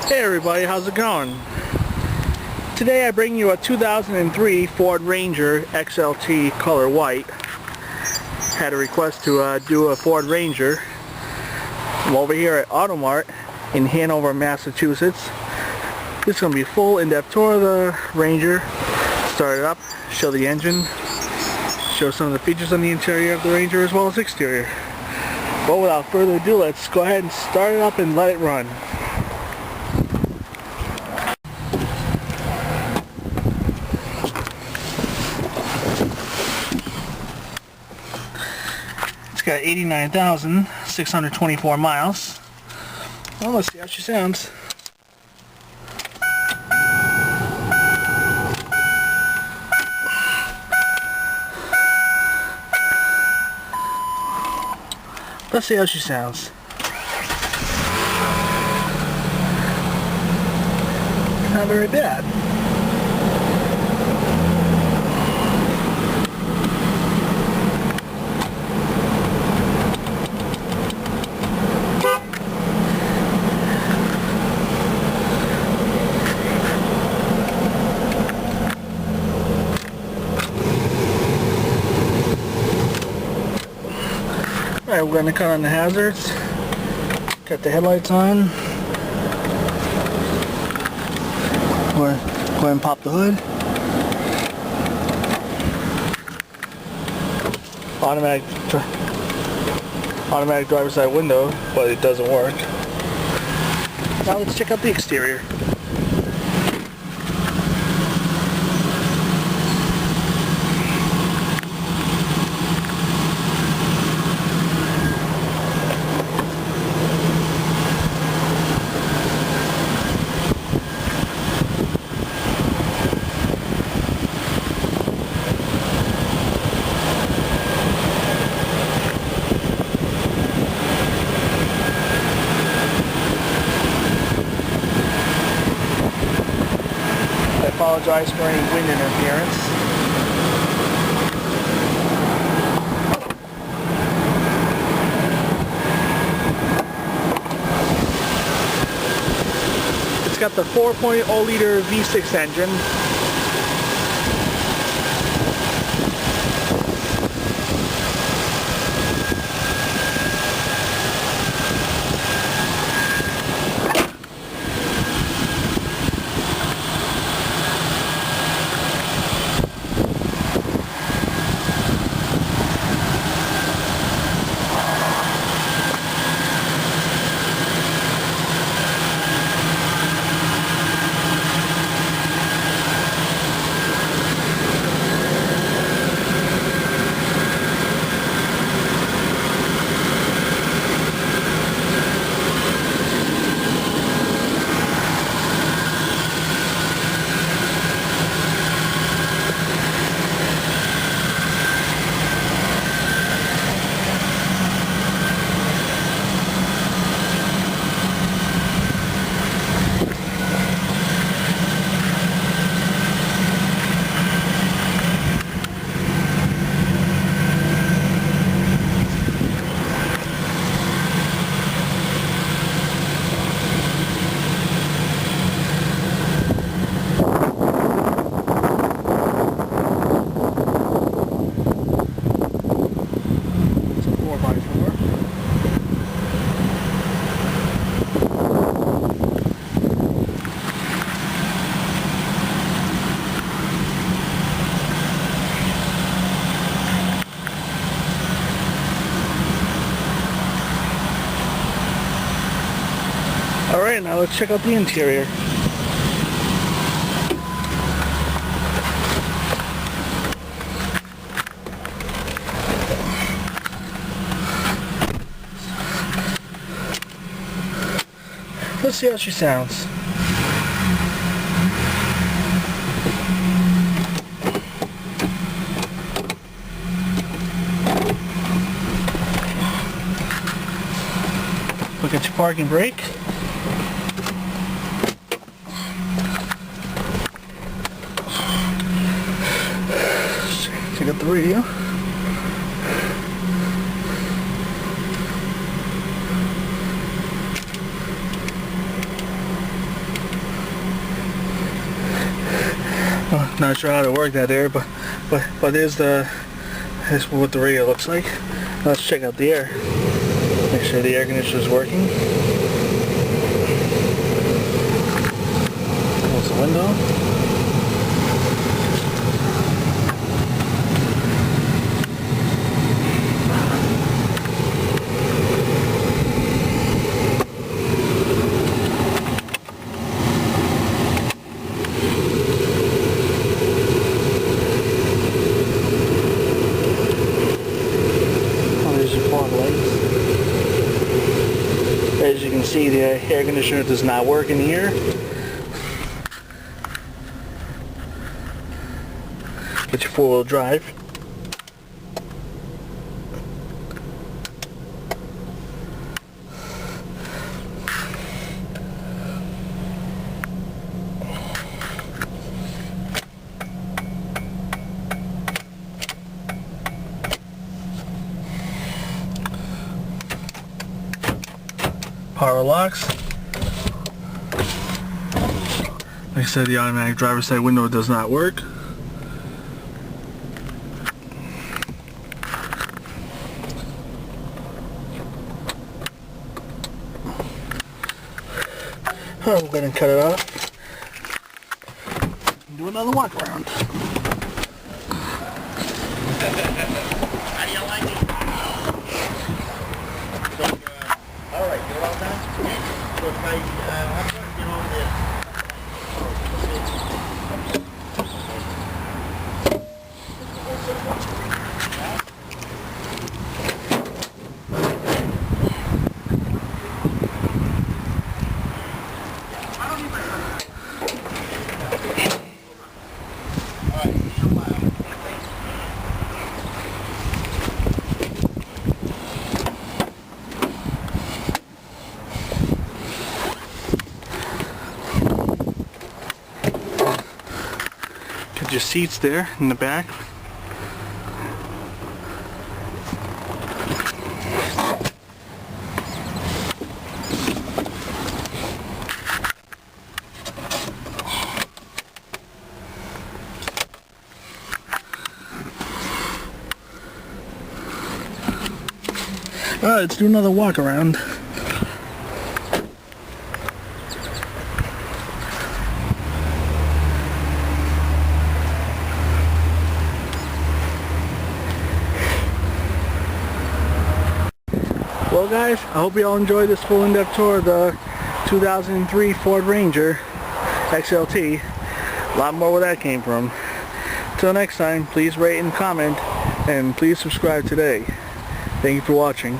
Hey everybody, how's it going? Today I bring you a 2003 Ford Ranger XLT color white. Had a request to do a Ford Ranger. I'm over here at Automart in Hanover, Massachusetts. This is going to be a full in-depth tour of the Ranger. Start it up, show the engine, show some of the features on the interior of the Ranger as well as exterior. But without further ado, let's go ahead and start it up and let it run. It's got 89,624 miles. Well, let's see how she sounds. Let's see how she sounds. Not very bad. Alright, we're going to cut on the hazards, cut the headlights on, go ahead and pop the hood, automatic driver's side window, but it doesn't work. Now let's check out the exterior. I apologize for any wind interference. It's got the 4.0 liter V6 engine. Alright, now let's check out the interior. Let's see how she sounds. Look at your parking brake. Check out the radio. Not sure how to work that there, but there's what the radio looks like. Let's check out the air. Make sure the air conditioner is working. Close the window. As you can see, the air conditioner does not work in here. Get your four-wheel drive. Power locks. Like I said, the automatic driver's side window does not work. Oh, we're going to cut it off and do another walk around. How do you like it? Alright, you're all done? So if I, I'm going to get over there. Your seats there in the back. Alright, let's do another walk around. Well guys, I hope you all enjoyed this full in-depth tour of the 2003 Ford Ranger XLT. A lot more where that came from. Till next time, please rate and comment, and please subscribe today. Thank you for watching.